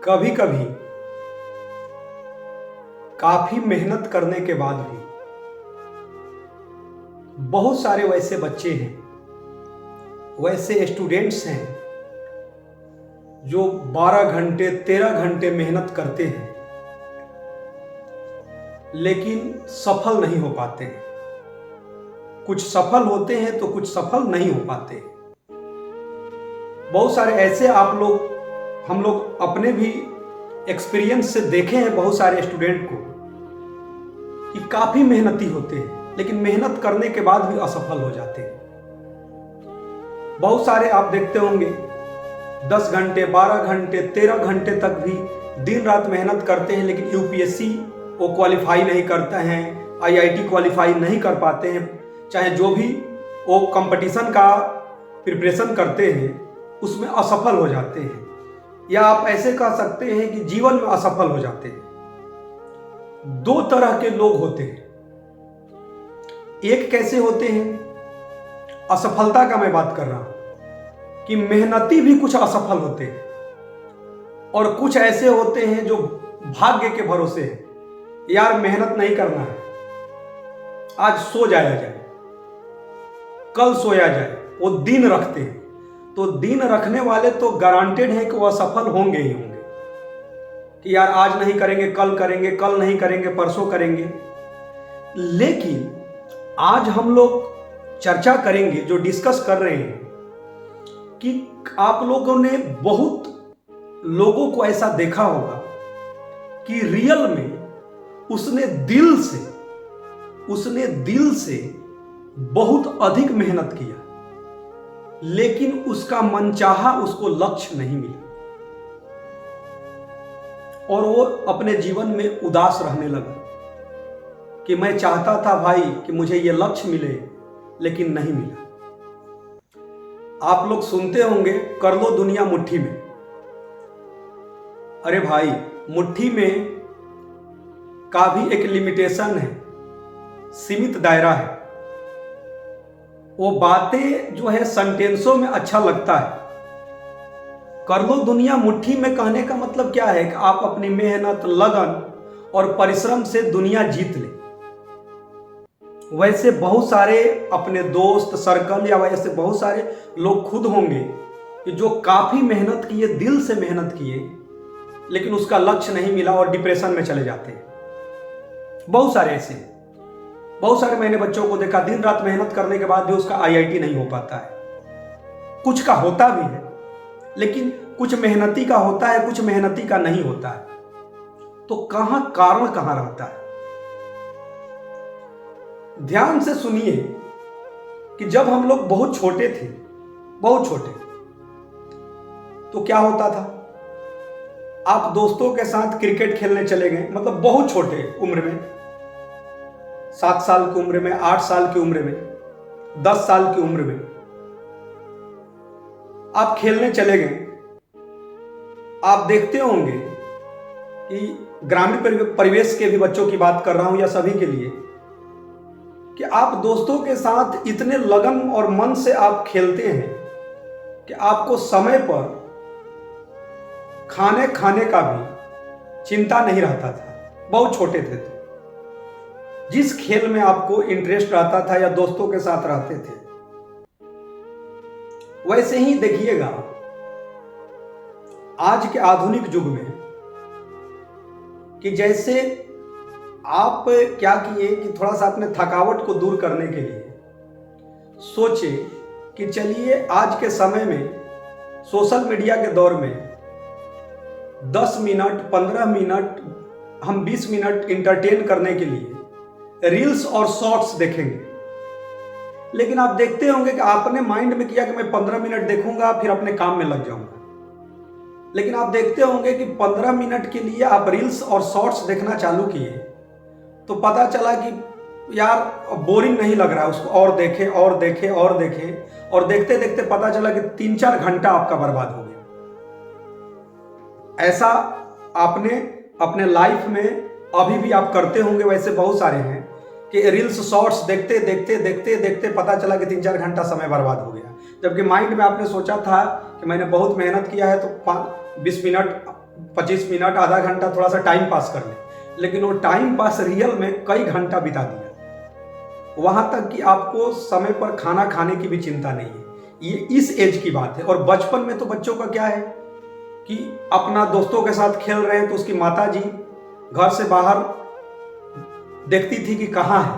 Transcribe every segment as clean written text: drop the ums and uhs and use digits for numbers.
कभी कभी काफी मेहनत करने के बाद भी बहुत सारे वैसे बच्चे हैं, वैसे स्टूडेंट्स हैं जो 12 घंटे 13 घंटे मेहनत करते हैं लेकिन सफल नहीं हो पाते हैं। कुछ सफल होते हैं तो कुछ सफल नहीं हो पाते। बहुत सारे ऐसे हम लोग अपने भी एक्सपीरियंस से देखे हैं बहुत सारे स्टूडेंट को कि काफी मेहनती होते हैं लेकिन मेहनत करने के बाद भी असफल हो जाते हैं। बहुत सारे आप देखते होंगे 10 घंटे 12 घंटे 13 घंटे तक भी दिन रात मेहनत करते हैं लेकिन यूपीएससी वो क्वालिफाई नहीं करते हैं, आईआईटी क्वालिफाई नहीं कर पाते हैं, चाहे जो भी वो कंपटीशन का प्रिपरेशन करते हैं उसमें असफल हो जाते हैं, या आप ऐसे कह सकते हैं कि जीवन में असफल हो जाते हैं। दो तरह के लोग होते हैं। एक कैसे होते हैं, असफलता का मैं बात कर रहा हूं कि मेहनती भी कुछ असफल होते हैं, और कुछ ऐसे होते हैं जो भाग्य के भरोसे हैं, यार मेहनत नहीं करना है, आज सो जाया जाए, कल सोया जाए, वो दिन रखते हैं। तो दिन रखने वाले तो गारंटेड है कि वो असफल होंगे ही होंगे कि यार आज नहीं करेंगे, कल करेंगे, कल नहीं करेंगे, परसों करेंगे। लेकिन आज हम लोग चर्चा करेंगे, जो डिस्कस कर रहे हैं, कि आप लोगों ने बहुत लोगों को ऐसा देखा होगा कि रियल में उसने दिल से बहुत अधिक मेहनत किया लेकिन उसका मनचाहा उसको लक्ष्य नहीं मिला और वो अपने जीवन में उदास रहने लगा कि मैं चाहता था भाई कि मुझे ये लक्ष्य मिले लेकिन नहीं मिला। आप लोग सुनते होंगे कर लो दुनिया मुट्ठी में। अरे भाई, मुट्ठी में का भी एक लिमिटेशन है, सीमित दायरा है। वो बातें जो है सेंटेंसों में अच्छा लगता है। कर लो दुनिया मुट्ठी में कहने का मतलब क्या है कि आप अपनी मेहनत, लगन और परिश्रम से दुनिया जीत ले। वैसे बहुत सारे अपने दोस्त सर्कल या वैसे बहुत सारे लोग खुद होंगे कि जो काफी मेहनत किए, दिल से मेहनत किए, लेकिन उसका लक्ष्य नहीं मिला और डिप्रेशन में चले जाते हैं। बहुत सारे ऐसे, बहुत सारे मैंने बच्चों को देखा दिन रात मेहनत करने के बाद भी उसका आईआईटी नहीं हो पाता है। कुछ का होता भी है लेकिन कुछ मेहनती का होता है, कुछ मेहनती का नहीं होता है। तो कारण कहां रहता है? ध्यान से सुनिए कि जब हम लोग बहुत छोटे थे, बहुत छोटे, तो क्या होता था, आप दोस्तों के साथ क्रिकेट खेलने चले गए, मतलब बहुत छोटे उम्र में, 7 साल की उम्र में, 8 साल की उम्र में, 10 साल की उम्र में आप खेलने चले गए। आप देखते होंगे कि ग्रामीण परिवेश के भी बच्चों की बात कर रहा हूं या सभी के लिए, कि आप दोस्तों के साथ इतने लगन और मन से आप खेलते हैं कि आपको समय पर खाने का भी चिंता नहीं रहता था। बहुत छोटे थे तो जिस खेल में आपको इंटरेस्ट रहता था या दोस्तों के साथ रहते थे, वैसे ही देखिएगा आज के आधुनिक युग में कि जैसे आप क्या किए कि थोड़ा सा अपने थकावट को दूर करने के लिए सोचे कि चलिए आज के समय में सोशल मीडिया के दौर में 10 मिनट 15 मिनट हम 20 मिनट इंटरटेन करने के लिए रील्स और शॉर्ट्स देखेंगे। लेकिन आप देखते होंगे कि आपने माइंड में किया कि मैं 15 मिनट देखूंगा फिर अपने काम में लग जाऊंगा, लेकिन आप देखते होंगे कि 15 मिनट के लिए आप रील्स और शॉर्ट्स देखना चालू किए तो पता चला कि यार बोरिंग नहीं लग रहा है उसको, और देखे और देखे और देखे, और देखते देखते पता चला कि 3-4 घंटा आपका बर्बाद हो गया। ऐसा आपने अपने लाइफ में अभी भी आप करते होंगे, वैसे बहुत सारे हैं कि रील्स शॉर्ट्स देखते देखते देखते देखते पता चला कि 3-4 घंटा समय बर्बाद हो गया, जबकि माइंड में आपने सोचा था कि मैंने बहुत मेहनत किया है तो 20 मिनट 25 मिनट आधा घंटा थोड़ा सा टाइम पास कर ले, लेकिन वो टाइम पास रियल में कई घंटा बिता दिया। वहां तक कि आपको समय पर खाना खाने की भी चिंता नहीं है। ये इस एज की बात है। और बचपन में तो बच्चों का क्या है कि अपना दोस्तों के साथ खेल रहे हैं तो उसकी माता जी घर से बाहर देखती थी कि कहाँ है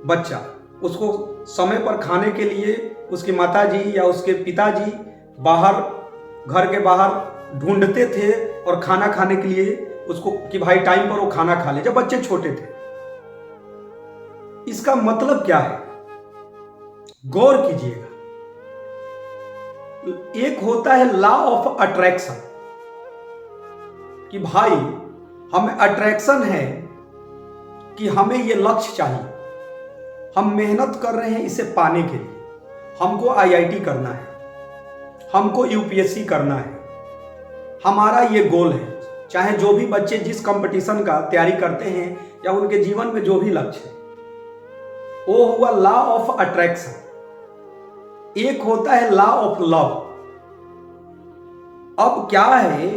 बच्चा, उसको समय पर खाने के लिए उसकी माता जी या उसके पिताजी बाहर, घर के बाहर ढूंढते थे और खाना खाने के लिए उसको कि भाई टाइम पर वो खाना खा ले, जब बच्चे छोटे थे। इसका मतलब क्या है, गौर कीजिएगा। एक होता है लॉ ऑफ अट्रैक्शन कि भाई हमें अट्रैक्शन है कि हमें ये लक्ष्य चाहिए, हम मेहनत कर रहे हैं इसे पाने के लिए, हमको आईआईटी करना है, हमको यूपीएससी करना है, हमारा ये गोल है। चाहे जो भी बच्चे जिस कंपटीशन का तैयारी करते हैं या उनके जीवन में जो भी लक्ष्य है, वो हुआ लॉ ऑफ अट्रैक्शन। एक होता है लॉ ऑफ लव। अब क्या है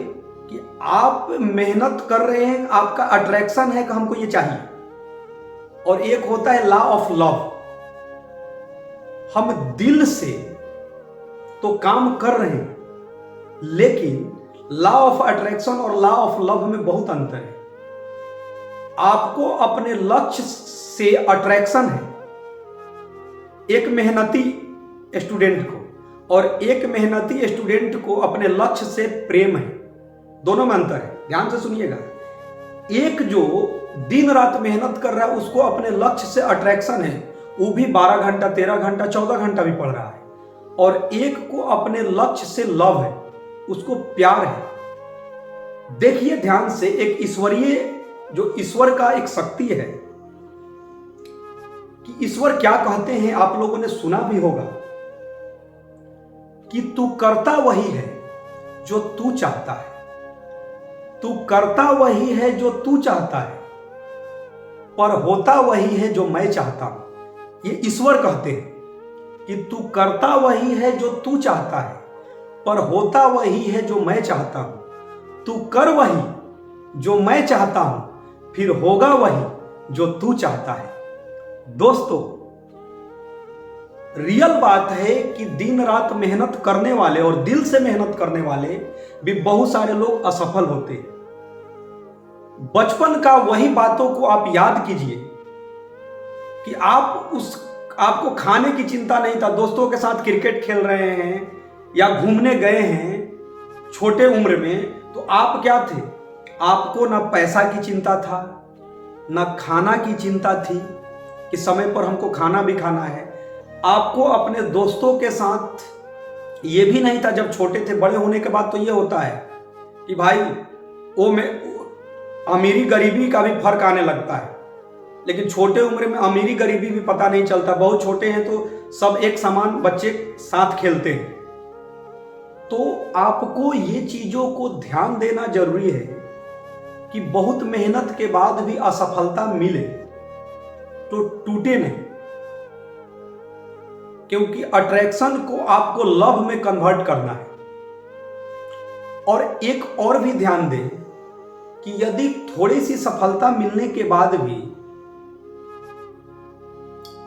कि आप मेहनत कर रहे हैं, आपका अट्रैक्शन है कि हमको ये चाहिए, और एक होता है लॉ ऑफ लव। हम दिल से तो काम कर रहे हैं, लेकिन लॉ ऑफ अट्रैक्शन और लॉ ऑफ लव में बहुत अंतर है। आपको अपने लक्ष्य से अट्रैक्शन है एक मेहनती स्टूडेंट को, और एक मेहनती स्टूडेंट को अपने लक्ष्य से प्रेम है। दोनों में अंतर है, ध्यान से सुनिएगा। एक जो दिन रात मेहनत कर रहा है उसको अपने लक्ष्य से अट्रैक्शन है, वो भी 12 घंटा 13 घंटा 14 घंटा भी पढ़ रहा है, और एक को अपने लक्ष्य से लव है, उसको प्यार है। देखिए ध्यान से, एक ईश्वरीय, जो ईश्वर का एक शक्ति है कि ईश्वर क्या कहते हैं, आप लोगों ने सुना भी होगा कि तू करता वही है जो तू चाहता है, तू करता वही है जो तू चाहता है, पर होता वही है जो मैं चाहता हूं। ये ईश्वर कहते हैं कि तू करता वही है जो तू चाहता है, पर होता वही है जो मैं चाहता हूं। तू कर वही जो मैं चाहता हूं, फिर होगा वही जो तू चाहता है। दोस्तों, रियल बात है कि दिन रात मेहनत करने वाले और दिल से मेहनत करने वाले भी बहुत सारे लोग असफल होते हैं। बचपन का वही बातों को आप याद कीजिए कि आपको खाने की चिंता नहीं था, दोस्तों के साथ क्रिकेट खेल रहे हैं या घूमने गए हैं छोटे उम्र में, तो आप क्या थे, आपको ना पैसा की चिंता था, ना खाना की चिंता थी कि समय पर हमको खाना भी खाना है। आपको अपने दोस्तों के साथ ये भी नहीं था जब छोटे थे। बड़े होने के बाद तो ये होता है कि भाई वो में अमीरी गरीबी का भी फर्क आने लगता है, लेकिन छोटे उम्र में अमीरी गरीबी भी पता नहीं चलता। बहुत छोटे हैं तो सब एक समान बच्चे साथ खेलते हैं। तो आपको ये चीजों को ध्यान देना जरूरी है कि बहुत मेहनत के बाद भी असफलता मिले तो टूटे नहीं, क्योंकि अट्रैक्शन को आपको लव में कन्वर्ट करना है। और एक और भी ध्यान दें कि यदि थोड़ी सी सफलता मिलने के बाद भी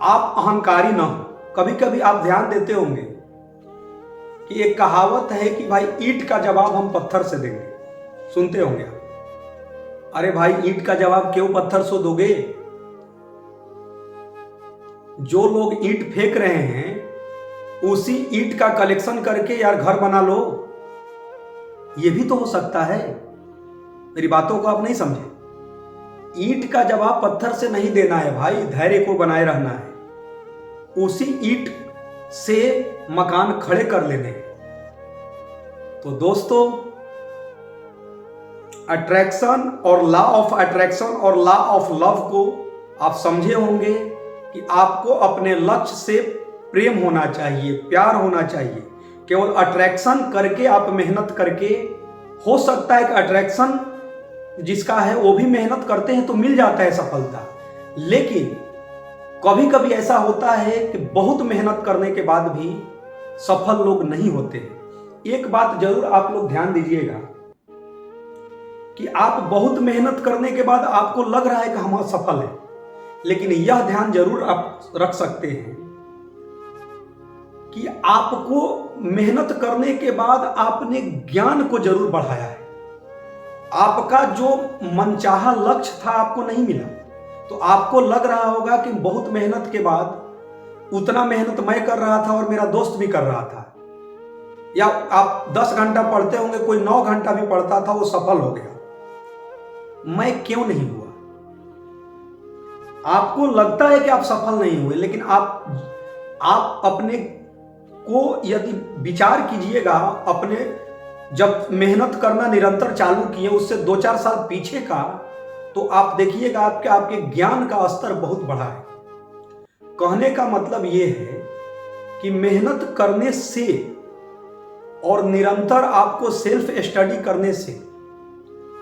आप अहंकारी ना हो, कभी कभी आप ध्यान देते होंगे कि एक कहावत है कि भाई ईंट का जवाब हम पत्थर से देंगे, सुनते होंगे आप। अरे भाई ईंट का जवाब क्यों पत्थर से दोगे? जो लोग ईंट फेंक रहे हैं उसी ईंट का कलेक्शन करके यार घर बना लो, ये भी तो हो सकता है। मेरी बातों को आप नहीं समझे। ईंट का जवाब पत्थर से नहीं देना है भाई, धैर्य को बनाए रहना है, उसी ईंट से मकान खड़े कर लेने। तो दोस्तों, अट्रैक्शन और लॉ ऑफ अट्रैक्शन और लॉ ऑफ लव को आप समझे होंगे कि आपको अपने लक्ष्य से प्रेम होना चाहिए, प्यार होना चाहिए। केवल अट्रैक्शन करके आप मेहनत करके, हो सकता है कि अट्रैक्शन जिसका है वो भी मेहनत करते हैं तो मिल जाता है सफलता, लेकिन कभी कभी ऐसा होता है कि बहुत मेहनत करने के बाद भी सफल लोग नहीं होते हैं। एक बात जरूर आप लोग ध्यान दीजिएगा कि आप बहुत मेहनत करने के बाद आपको लग रहा है कि हम असफल हैं, लेकिन यह ध्यान जरूर आप रख सकते हैं कि आपको मेहनत करने के बाद आपने ज्ञान को जरूर बढ़ाया है। आपका जो मनचाहा लक्ष्य था आपको नहीं मिला, तो आपको लग रहा होगा कि बहुत मेहनत के बाद, उतना मेहनत मैं कर रहा था और मेरा दोस्त भी कर रहा था, या आप 10 घंटा पढ़ते होंगे, कोई 9 घंटा भी पढ़ता था, वो सफल हो गया, मैं क्यों नहीं हुआ? आपको लगता है कि आप सफल नहीं हुए, लेकिन आप अपने को यदि विचार कीजिएगा, अपने जब मेहनत करना निरंतर चालू किए उससे 2-4 साल पीछे का, तो आप देखिएगा आपके ज्ञान का स्तर बहुत बढ़ा है। कहने का मतलब यह है कि मेहनत करने से और निरंतर आपको सेल्फ स्टडी करने से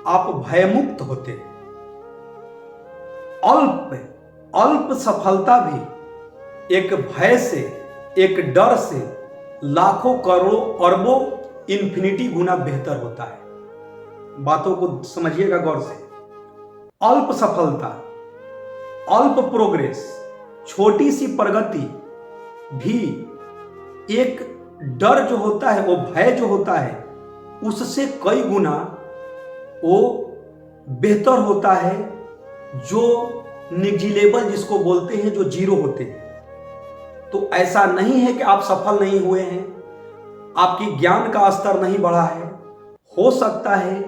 आप भयमुक्त होते हैं। अल्प सफलता भी एक भय से, एक डर से लाखों करोड़ों अरबों इन्फिनिटी गुना बेहतर होता है। बातों को समझिएगा गौर से। अल्प सफलता, अल्प प्रोग्रेस, छोटी सी प्रगति भी एक डर जो होता है, वो भय जो होता है, उससे कई गुना वो बेहतर होता है, जो निग्जिलेबल जिसको बोलते हैं, जो जीरो होते हैं। तो ऐसा नहीं है कि आप सफल नहीं हुए हैं, आपकी ज्ञान का स्तर नहीं बढ़ा है। हो सकता है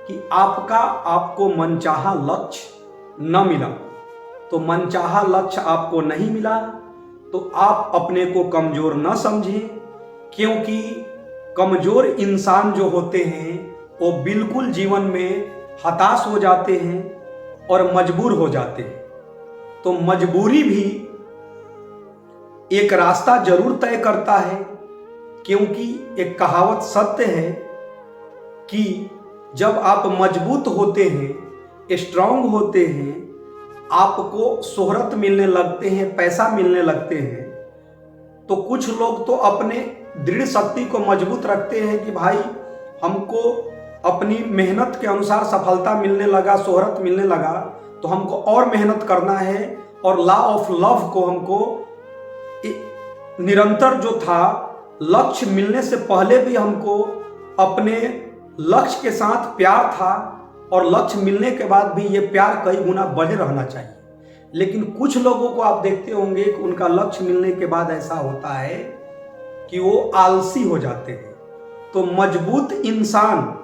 कि आपको मनचाहा लक्ष्य न मिला, तो मनचाहा लक्ष्य आपको नहीं मिला तो आप अपने को कमजोर न समझें, क्योंकि कमजोर इंसान जो होते हैं वो बिल्कुल जीवन में हताश हो जाते हैं और मजबूर हो जाते हैं। तो मजबूरी भी एक रास्ता जरूर तय करता है, क्योंकि एक कहावत सत्य है कि जब आप मजबूत होते हैं, स्ट्रांग होते हैं, आपको शोहरत मिलने लगते हैं, पैसा मिलने लगते हैं, तो कुछ लोग तो अपने दृढ़ शक्ति को मजबूत रखते हैं कि भाई हमको अपनी मेहनत के अनुसार सफलता मिलने लगा, शोहरत मिलने लगा, तो हमको और मेहनत करना है, और लॉ ऑफ लव को हमको निरंतर जो था, लक्ष्य मिलने से पहले भी हमको अपने लक्ष्य के साथ प्यार था, और लक्ष्य मिलने के बाद भी ये प्यार कई गुना बढ़े रहना चाहिए। लेकिन कुछ लोगों को आप देखते होंगे कि उनका लक्ष्य मिलने के बाद ऐसा होता है कि वो आलसी हो जाते हैं। तो मजबूत इंसान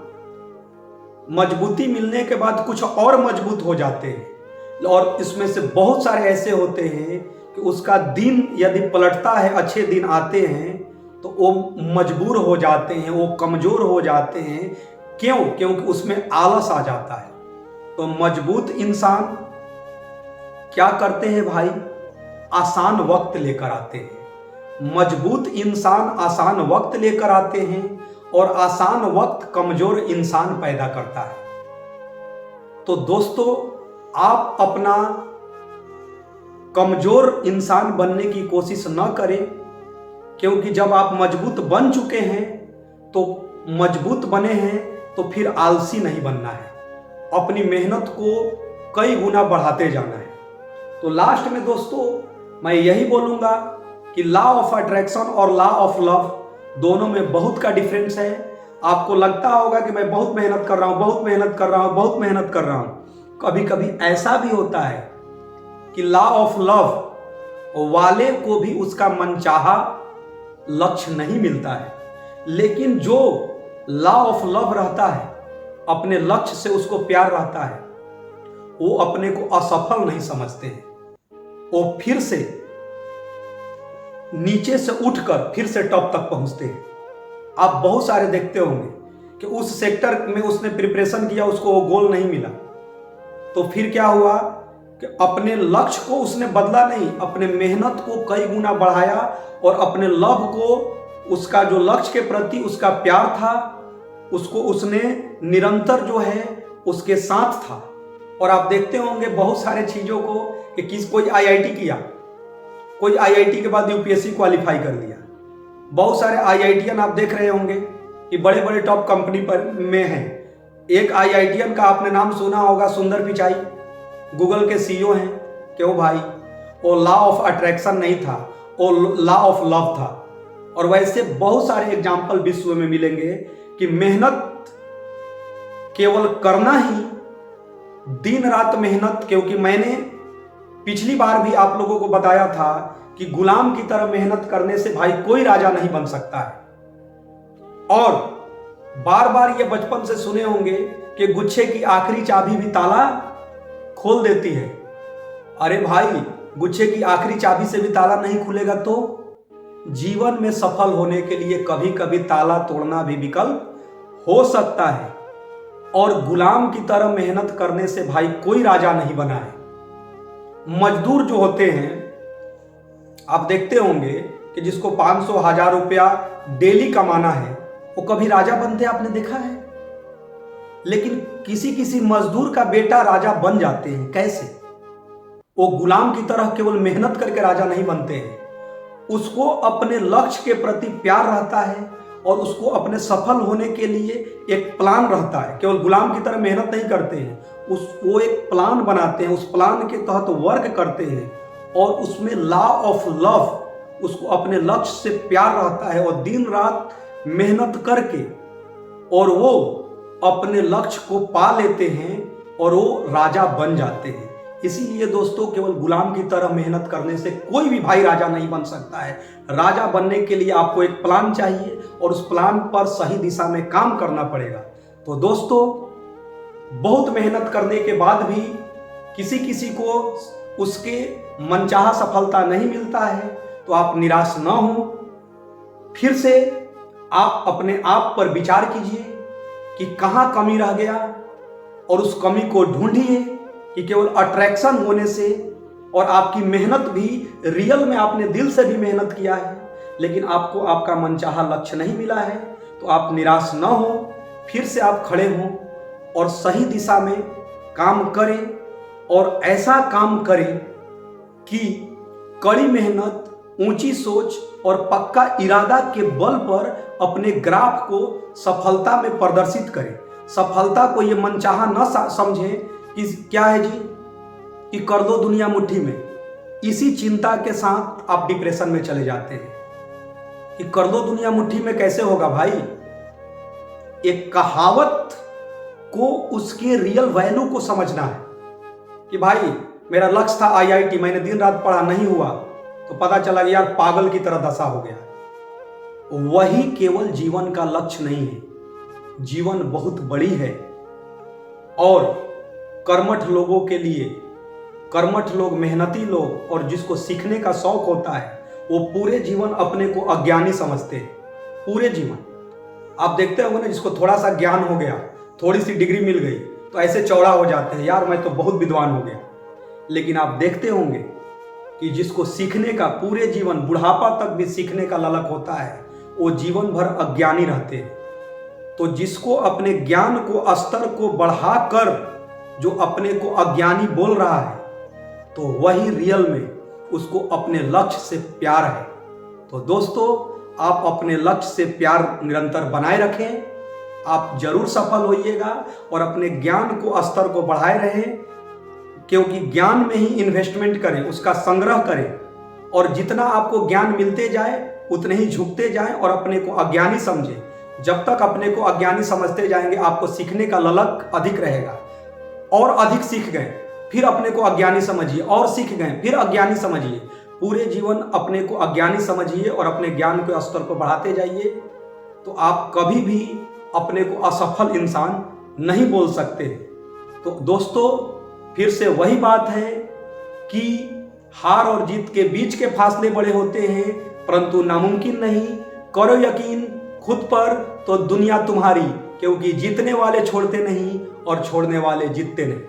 मजबूती मिलने के बाद कुछ और मजबूत हो जाते हैं, और इसमें से बहुत सारे ऐसे होते हैं कि उसका दिन यदि पलटता है, अच्छे दिन आते हैं, तो वो मजबूर हो जाते हैं, वो कमजोर हो जाते हैं। क्यों? क्योंकि उसमें आलस आ जाता है। तो मजबूत इंसान क्या करते हैं भाई? आसान वक्त लेकर आते हैं। मजबूत इंसान आसान वक्त लेकर आते हैं, और आसान वक्त कमजोर इंसान पैदा करता है। तो दोस्तों, आप अपना कमजोर इंसान बनने की कोशिश न करें, क्योंकि जब आप मजबूत बन चुके हैं, तो मजबूत बने हैं, तो फिर आलसी नहीं बनना है, अपनी मेहनत को कई गुना बढ़ाते जाना है। तो लास्ट में दोस्तों मैं यही बोलूँगा कि लॉ ऑफ अट्रैक्शन और लॉ ऑफ लव दोनों में बहुत का डिफरेंस है। आपको लगता होगा कि मैं बहुत मेहनत कर रहा हूँ, बहुत मेहनत कर रहा हूँ, बहुत मेहनत कर रहा हूँ। कभी कभी ऐसा भी होता है कि लॉ ऑफ लव वाले को भी उसका मनचाहा लक्ष्य नहीं मिलता है, लेकिन जो लॉ ऑफ लव रहता है, अपने लक्ष्य से उसको प्यार रहता है, वो अपने को असफल नहीं समझते हैं। वो फिर से नीचे से उठकर फिर से टॉप तक पहुंचते हैं। आप बहुत सारे देखते होंगे कि उस सेक्टर में उसने प्रिपरेशन किया, उसको वो गोल नहीं मिला, तो फिर क्या हुआ कि अपने लक्ष्य को उसने बदला नहीं, अपने मेहनत को कई गुना बढ़ाया, और अपने लव को, उसका जो लक्ष्य के प्रति उसका प्यार था, उसको उसने निरंतर जो है उसके साथ था। और आप देखते होंगे बहुत सारे चीज़ों को कि कोई आईआईटी किया, कोई आईआईटी के बाद यूपीएससी क्वालिफाई कर लिया। बहुत सारे आईआईटीएन आप देख रहे होंगे कि बड़े बड़े टॉप कंपनी पर में हैं। एक IITian का आपने नाम सुना होगा, सुंदर पिचाई, गूगल के CEO हैं। क्यों भाई? वो लॉ ऑफ अट्रैक्शन नहीं था, वो लॉ ऑफ लव था। और वैसे बहुत सारे एग्जाम्पल विश्व में मिलेंगे कि मेहनत केवल करना ही, दिन रात मेहनत। क्योंकि मैंने पिछली बार भी आप लोगों को बताया था कि गुलाम की तरह मेहनत करने से भाई कोई राजा नहीं बन सकता है। और बार बार ये बचपन से सुने होंगे कि गुच्छे की आखिरी चाबी भी ताला खोल देती है। अरे भाई, गुच्छे की आखिरी चाबी से भी ताला नहीं खुलेगा तो जीवन में सफल होने के लिए कभी कभी ताला तोड़ना भी विकल्प हो सकता है। और गुलाम की तरह मेहनत करने से भाई कोई राजा नहीं बना है। मजदूर जो होते हैं, आप देखते होंगे कि जिसको 500-1000 रुपया डेली कमाना है, वो कभी राजा बनते आपने देखा है? लेकिन किसी किसी मजदूर का बेटा राजा बन जाते हैं। कैसे? वो गुलाम की तरह केवल मेहनत करके राजा नहीं बनते हैं। उसको अपने लक्ष्य के प्रति प्यार रहता है और उसको अपने सफल होने के लिए एक प्लान रहता है। केवल गुलाम की तरह मेहनत नहीं करते हैं, वो एक प्लान बनाते हैं, उस प्लान के तहत वर्क करते हैं और उसमें लॉ ऑफ लव, उसको अपने लक्ष्य से प्यार रहता है और दिन रात मेहनत करके और वो अपने लक्ष्य को पा लेते हैं और वो राजा बन जाते हैं। इसीलिए दोस्तों, केवल गुलाम की तरह मेहनत करने से कोई भी भाई राजा नहीं बन सकता है। राजा बनने के लिए आपको एक प्लान चाहिए और उस प्लान पर सही दिशा में काम करना पड़ेगा। तो दोस्तों, बहुत मेहनत करने के बाद भी किसी किसी को उसके मनचाहा सफलता नहीं मिलता है, तो आप निराश न हो। फिर से आप अपने आप पर विचार कीजिए कि कहाँ कमी रह गया और उस कमी को ढूंढिए कि केवल अट्रैक्शन होने से और आपकी मेहनत भी रियल में आपने दिल से भी मेहनत किया है लेकिन आपको आपका मनचाहा लक्ष्य नहीं मिला है, तो आप निराश न हो। फिर से आप खड़े हों और सही दिशा में काम करें और ऐसा काम करें कि कड़ी मेहनत, ऊंची सोच और पक्का इरादा के बल पर अपने ग्राफ को सफलता में प्रदर्शित करें। सफलता को ये मनचाहा न समझें कि क्या है जी कि कर दो दुनिया मुट्ठी में। इसी चिंता के साथ आप डिप्रेशन में चले जाते हैं कि कर दो दुनिया मुट्ठी में कैसे होगा भाई। एक कहावत को उसके रियल वैल्यू को समझना है कि भाई मेरा लक्ष्य था IIT, मैंने दिन रात पढ़ा, नहीं हुआ तो पता चला कि यार पागल की तरह दशा हो गया। वही केवल जीवन का लक्ष्य नहीं है, जीवन बहुत बड़ी है। और कर्मठ लोगों के लिए, कर्मठ लोग, मेहनती लोग और जिसको सीखने का शौक होता है, वो पूरे जीवन अपने को अज्ञानी समझते हैं। पूरे जीवन आप देखते होंगे ना, जिसको थोड़ा सा ज्ञान हो गया, थोड़ी सी डिग्री मिल गई तो ऐसे चौड़ा हो जाते हैं, यार मैं तो बहुत विद्वान हो गया। लेकिन आप देखते होंगे कि जिसको सीखने का पूरे जीवन, बुढ़ापा तक भी सीखने का ललक होता है, वो जीवन भर अज्ञानी रहते हैं। तो जिसको अपने ज्ञान को, स्तर को बढ़ाकर जो अपने को अज्ञानी बोल रहा है, तो वही रियल में उसको अपने लक्ष्य से प्यार है। तो दोस्तों, आप अपने लक्ष्य से प्यार निरंतर बनाए रखें, आप जरूर सफल होइएगा और अपने ज्ञान को, स्तर को बढ़ाए रहें। क्योंकि ज्ञान में ही इन्वेस्टमेंट करें, उसका संग्रह करें और जितना आपको ज्ञान मिलते जाए उतने ही झुकते जाएं और अपने को अज्ञानी समझें। जब तक अपने को अज्ञानी समझते जाएंगे, आपको सीखने का ललक अधिक रहेगा और अधिक सीख गए, फिर अपने को अज्ञानी समझिए और सीख गए, फिर अज्ञानी समझिए। पूरे जीवन अपने को अज्ञानी समझिए और अपने ज्ञान के स्तर को बढ़ाते जाइए, तो आप कभी भी अपने को असफल इंसान नहीं बोल सकते। तो दोस्तों, फिर से वही बात है कि हार और जीत के बीच के फासले बड़े होते हैं, परंतु नामुमकिन नहीं। करो यकीन खुद पर तो दुनिया तुम्हारी, क्योंकि जीतने वाले छोड़ते नहीं और छोड़ने वाले जीतते नहीं।